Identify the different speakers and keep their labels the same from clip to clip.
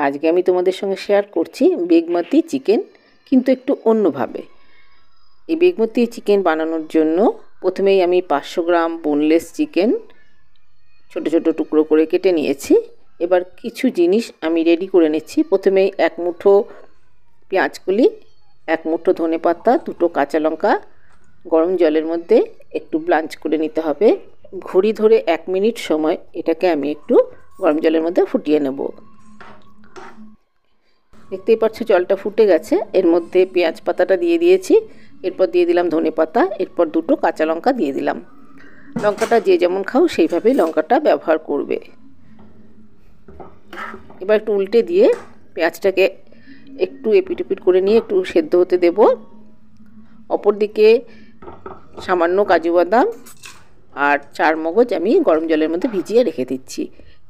Speaker 1: আজকে আমি তোমাদের সঙ্গে শেয়ার করছি বেগমতি চিকেন, কিন্তু একটু অন্যভাবে। এই বেগমতি চিকেন বানানোর জন্য প্রথমেই আমি 500 গ্রাম বোনলেস চিকেন ছোট ছোট টুকরো করে কেটে নিয়েছি। এবার কিছু জিনিস আমি রেডি করে নিচ্ছি। প্রথমেই 1 মুঠো পেঁয়াজ কলি, 1 মুঠো ধনেপাতা, 2টো কাঁচা লঙ্কা গরম জলের মধ্যে একটু ব্লাঞ্চ করে নিতে হবে। ঘড়ি ধরে 1 মিনিট সময় এটাকে আমি একটু গরম জলের মধ্যে ফুটিয়ে নেব। দেখতেই পাচ্ছ জলটা ফুটে গেছে। এর মধ্যে পেঁয়াজ পাতাটা দিয়ে দিয়েছি, এরপর দিয়ে দিলাম ধনে পাতা, এরপর 2টো কাঁচা লঙ্কা দিয়ে দিলাম। লঙ্কাটা যে যেমন খাও সেইভাবেই লঙ্কাটা ব্যবহার করবে। এবার একটু উল্টে দিয়ে পেঁয়াজটাকে একটু এপিট ওপিট করে নিয়ে একটু সেদ্ধ হতে দেব। অপরদিকে সামান্য কাজু বাদাম আর 4 মগজ আমি গরম জলের মধ্যে ভিজিয়ে রেখে দিচ্ছি।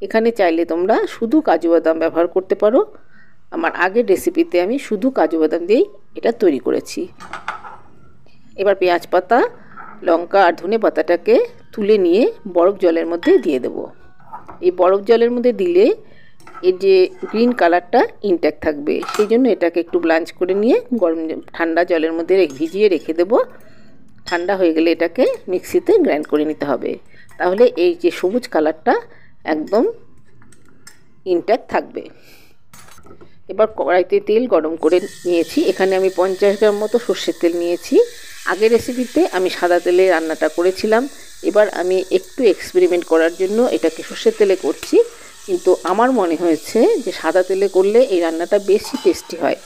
Speaker 1: এখানে চাইলে তোমরা শুধু কাজু বাদাম ব্যবহার করতে পারো। আমার আগের রেসিপিতে আমি শুধু কাজু বাদাম দিয়েই এটা তৈরি করেছি। এবার পেঁয়াজ পাতা, লঙ্কা আর ধনে পাতাটাকে তুলে নিয়ে বরফ জলের মধ্যে দিয়ে দেব। এই বরফ জলের মধ্যে দিলে এর যে গ্রিন কালারটা ইনট্যাক্ট থাকবে, সেই জন্য এটাকে একটু ব্লাঞ্চ করে নিয়ে ঠান্ডা জলের মধ্যে ভিজিয়ে রেখে দেব। ঠান্ডা হয়ে গেলে এটাকে মিক্সিতে গ্রাইন্ড করে নিতে হবে, তাহলে এই যে সবুজ কালারটা একদম ইনট্যাক্ট থাকবে। এবার কড়াইতে তেল গরম করে নিয়েছি। এখানে আমি 50 গ্রাম মতো সর্ষের তেল নিয়েছি। আগের রেসিপিতে আমি সাদা তেলে রান্নাটা করেছিলাম। এবার আমি একটু এক্সপেরিমেন্ট করার জন্য এটাকে সর্ষের তেলে করছি, কিন্তু আমার মনে হয়েছে যে সাদা তেলে করলে এই রান্নাটা বেশি টেস্টি হয়।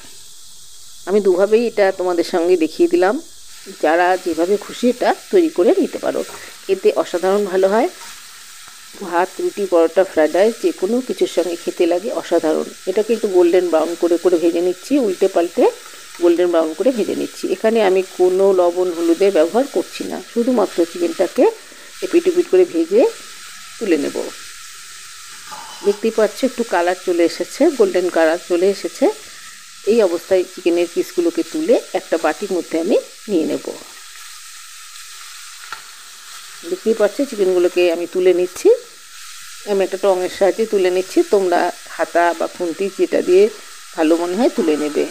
Speaker 1: আমি দুভাবেই এটা তোমাদের সঙ্গে দেখিয়ে দিলাম। যারা যেভাবে খুশি এটা তৈরি করে নিতে পারো, এতে অসাধারণ ভালো হয়। ভাত, রুটি, পরোটা, ফ্রাইড রাইস যে কোনো কিছুর সঙ্গে খেতে লাগে অসাধারণ। এটাকে একটু গোল্ডেন ব্রাউন করে করে ভেজে নিচ্ছি, উল্টে পাল্টে গোল্ডেন ব্রাউন করে ভেজে নিচ্ছি। এখানে আমি কোনো লবণ হলুদের ব্যবহার করছি না, শুধুমাত্র চিকেনটাকে এপিট ওপিট করে ভেজে তুলে নেব। দেখতেই পাচ্ছ একটু কালার চলে এসেছে, গোল্ডেন কালার চলে এসেছে। এই অবস্থায় চিকেনের পিসগুলোকে তুলে একটা বাটির মধ্যে আমি নিয়ে নেব। দেখতেই পাচ্ছ চিকেনগুলোকে আমি তুলে নিচ্ছি। আমি একটা টঙের সাহায্যে তুলে নিচ্ছি, তোমরা হাতা বা খুন্তি যেটা দিয়ে ভালো মনে হয় তুলে নেবে।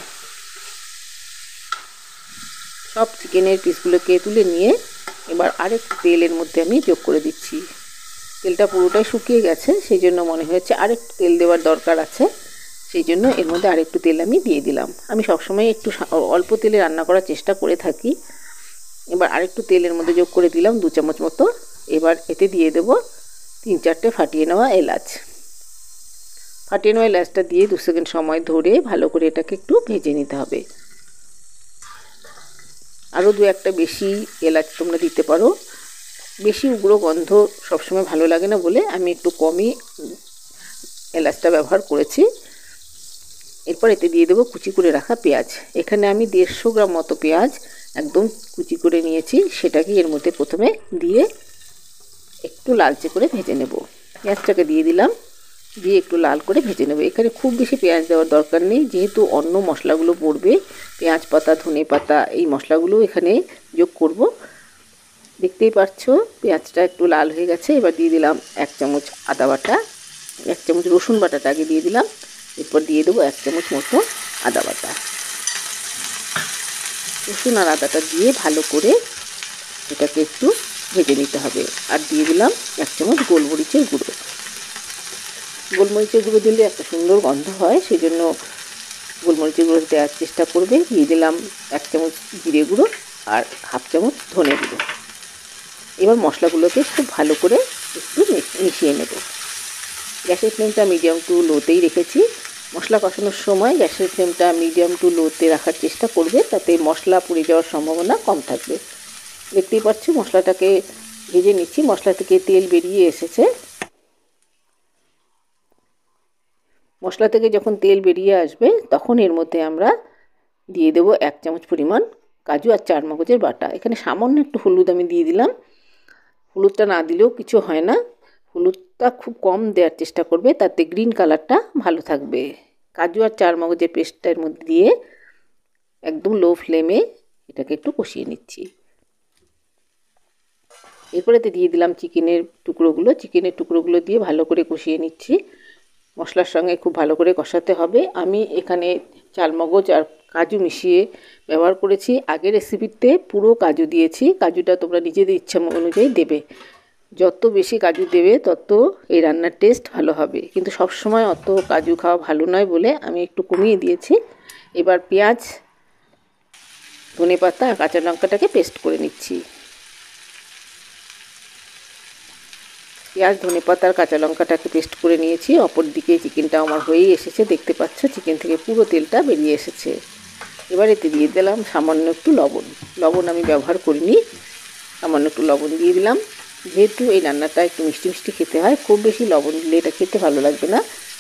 Speaker 1: সব চিকেনের পিসগুলোকে তুলে নিয়ে এবার আরেকটু তেলের মধ্যে আমি যোগ করে দিচ্ছি। তেলটা পুরোটাই শুকিয়ে গেছে, সেই জন্য মনে হয়েছে আরেকটু তেল দেওয়ার দরকার আছে, সেই জন্য এর মধ্যে আরেকটু তেল আমি দিয়ে দিলাম। আমি সবসময় একটু অল্প তেলে রান্না করার চেষ্টা করে থাকি। এবার আরেকটু তেলের মধ্যে যোগ করে দিলাম 2 চামচ মতো। এবার এতে দিয়ে দেব 3-4টে ফাটিয়ে নেওয়া এলাচ। ফাটিয়ে নেওয়া এলাচটা দিয়ে 2 সেকেন্ড সময় ধরে ভালো করে এটাকে একটু ভেজে নিতে হবে। আরও 2-1টা বেশি এলাচ তোমরা দিতে পারো। বেশি উগ্র গন্ধ সবসময় ভালো লাগে না বলে আমি একটু কমই এলাচটা ব্যবহার করেছি। এরপর এতে দিয়ে দেবো কুচি করে রাখা পেঁয়াজ। এখানে আমি 150 গ্রাম মতো পেঁয়াজ একদম কুচি করে নিয়েছি, সেটাকে এর মধ্যে প্রথমে দিয়ে একটু লালচে করে ভেজে নেব। পেঁয়াজটাকে দিয়ে দিলাম, দিয়ে একটু লাল করে ভেজে নেব। এখানে খুব বেশি পেঁয়াজ দেওয়ার দরকার নেই, যেহেতু অন্য মশলাগুলো পড়বে, পেঁয়াজ পাতা, ধনে পাতা, এই মশলাগুলো এখানে যোগ করব। দেখতেই পাচ্ছ পেঁয়াজটা একটু লাল হয়ে গেছে। এবার দিয়ে দিলাম 1 চামচ আদা বাটা, 1 চামচ রসুন বাটাটা আগে দিয়ে দিলাম, এরপর দিয়ে দেবো 1 চামচ মতো আদা বাটা। রসুন আর আদাটা দিয়ে ভালো করে এটাকে একটু ভেজে নিতে হবে। আর দিয়ে দিলাম 1 চামচ গোলমরিচের গুঁড়ো। গোলমরিচের গুঁড়ো দিলে একটা সুন্দর গন্ধ হয়, সেই জন্য গোলমরিচের গুঁড়ো দেওয়ার চেষ্টা করবে। দিয়ে দিলাম 1 চামচ জিরে গুঁড়ো আর 1/2 চামচ ধনে গুঁড়ো। এবার মশলাগুলোকে খুব ভালো করে একটু মিশিয়ে নেব। গ্যাসের ফ্লেমটা মিডিয়াম টু লোতেই রেখেছি। মশলা কষানোর সময় গ্যাসের ফ্লেমটা মিডিয়াম টু লোতে রাখার চেষ্টা করবে, তাতে মশলা পুড়ে যাওয়ার সম্ভাবনা কম থাকবে। দেখতেই পাচ্ছ মশলাটাকে ভেজে নিচ্ছি, মশলা থেকে তেল বেরিয়ে এসেছে। মশলা থেকে যখন তেল বেরিয়ে আসবে তখন এর মধ্যে আমরা দিয়ে দেব 1 চামচ পরিমাণ কাজু আর 4 মগজের বাটা। এখানে সামান্য একটু হলুদ আমি দিয়ে দিলাম। হলুদটা না দিলেও কিছু হয় না, হলুদটা খুব কম দেওয়ার চেষ্টা করবে, তাতে গ্রিন কালারটা ভালো থাকবে। কাজু আর 4 মগজের পেস্টটার মধ্যে দিয়ে একদম লো ফ্লেমে এটাকে একটু কষিয়ে নিচ্ছি। এরপরেতে দিয়ে দিলাম চিকেনের টুকরোগুলো দিয়ে ভালো করে কষিয়ে নিচ্ছি। মশলার সঙ্গে খুব ভালো করে কষাতে হবে। আমি এখানে চালমগজ আর কাজু মিশিয়ে ব্যবহার করেছি। আগের রেসিপিতে পুরো কাজু দিয়েছি, কাজুটা তোমরা নিজেদের ইচ্ছা অনুযায়ী দেবে। যত বেশি কাজু দেবে তত এই রান্নার টেস্ট ভালো হবে, কিন্তু সব সময় অত কাজু খাওয়া ভালো নয় বলে আমি একটু কমিয়ে দিয়েছি। এবার পেঁয়াজ, ধনেপাতা আর কাঁচা লঙ্কাটাকে পেস্ট করে নিচ্ছি। পেঁয়াজ, ধনেপাতা আর কাঁচা লঙ্কাটাকে পেস্ট করে নিয়েছি। অপর দিকে চিকেনটা আমার হয়েই এসেছে, দেখতে পাচ্ছ চিকেন থেকে পুরো তেলটা বেরিয়ে এসেছে। এবার এতে দিয়ে দিলাম সামান্য একটু লবণ। লবণ আমি ব্যবহার করিনি, সামান্য একটু লবণ দিয়ে দিলাম। যেহেতু এই রান্নাটা একটু মিষ্টি মিষ্টি খেতে হয়, খুব বেশি লবণ দিলে এটা খেতে ভালো লাগবে না।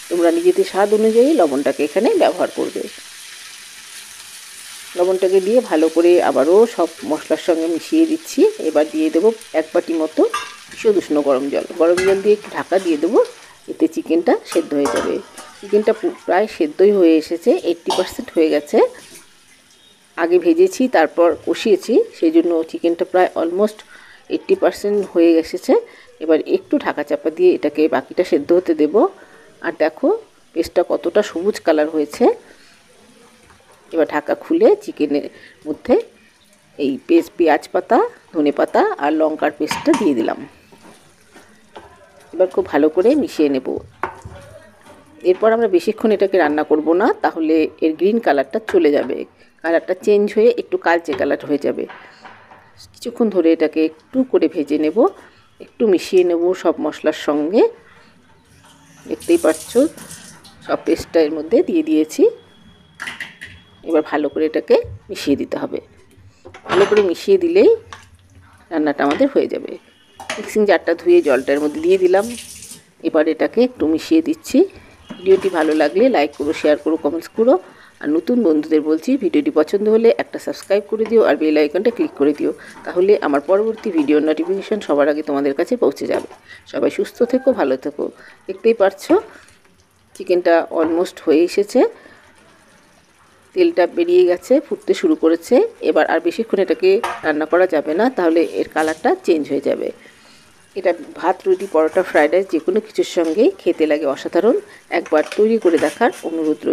Speaker 1: তোমরা নিজেদের স্বাদ অনুযায়ী লবণটাকে এখানে ব্যবহার করবে। লবণটাকে দিয়ে ভালো করে আবারও সব মশলার সঙ্গে মিশিয়ে দিচ্ছি। এবার দিয়ে দেবো 1 বাটি মতো ঈষৎ উষ্ণ গরম জল। গরম জল দিয়ে একটু ঢাকা দিয়ে দেবো, এতে চিকেনটা সেদ্ধ হয়ে যাবে। চিকেনটা প্রায় সেদ্ধই হয়ে এসেছে, 80% হয়ে গেছে। আগে ভেজেছি তারপর কষিয়েছি, সেই জন্য চিকেনটা প্রায় অলমোস্ট 80% হয়ে এসেছে। এবার একটু ঢাকা চাপা দিয়ে এটাকে বাকিটা সেদ্ধ হতে দেব। আর দেখো পেস্টটা কতটা সবুজ কালার হয়েছে। এবার ঢাকা খুলে চিকেনের মধ্যে এই পেঁয়াজ পাতা, ধনে পাতা আর লঙ্কার পেস্টটা দিয়ে দিলাম। এবার খুব ভালো করে মিশিয়ে নেব। এরপর আমরা বেশিক্ষণ এটাকে রান্না করব না, তাহলে এর গ্রিন কালারটা চলে যাবে, কালারটা চেঞ্জ হয়ে একটু কালচে কালার হয়ে যাবে। কিছুক্ষণ ধরে এটাকে একটু করে ভেজে নেব, একটু মিশিয়ে নেব সব মশলার সঙ্গে। দেখতেই পাচ্ছ সব পেস্টটা এর মধ্যে দিয়ে দিয়েছি। এবার ভালো করে এটাকে মিশিয়ে দিতে হবে। ভালো করে মিশিয়ে দিলেই রান্নাটা আমাদের হয়ে যাবে। মিক্সিং জারটা ধুয়ে জলটার মধ্যে দিয়ে দিলাম। এবার এটাকে একটু মিশিয়ে দিচ্ছি। ভিডিওটি ভালো লাগলে লাইক করো, শেয়ার করো, কমেন্টস করো। আর নতুন বন্ধুদের বলছি, ভিডিওটি পছন্দ হলে একটা সাবস্ক্রাইব করে দিও আর বেল আইকনটা ক্লিক করে দিও, তাহলে আমার পরবর্তী ভিডিওর নোটিফিকেশান সবার আগে তোমাদের কাছে পৌঁছে যাবে। সবাই সুস্থ থেকো, ভালো থেকো। দেখতেই পাচ্ছো চিকেনটা অলমোস্ট হয়ে এসেছে, তেলটা বেরিয়ে গেছে, ফুটতে শুরু করেছে। এবার আর বেশিক্ষণ এটাকে রান্না করা যাবে না, তাহলে এর কালারটা চেঞ্জ হয়ে যাবে। এটা ভাত, রুটি, পরোটা, ফ্রাইড রাইস যে কোনো কিছুর সঙ্গেই খেতে লাগে অসাধারণ। একবার তৈরি করে দেখার অনুরোধ রইল।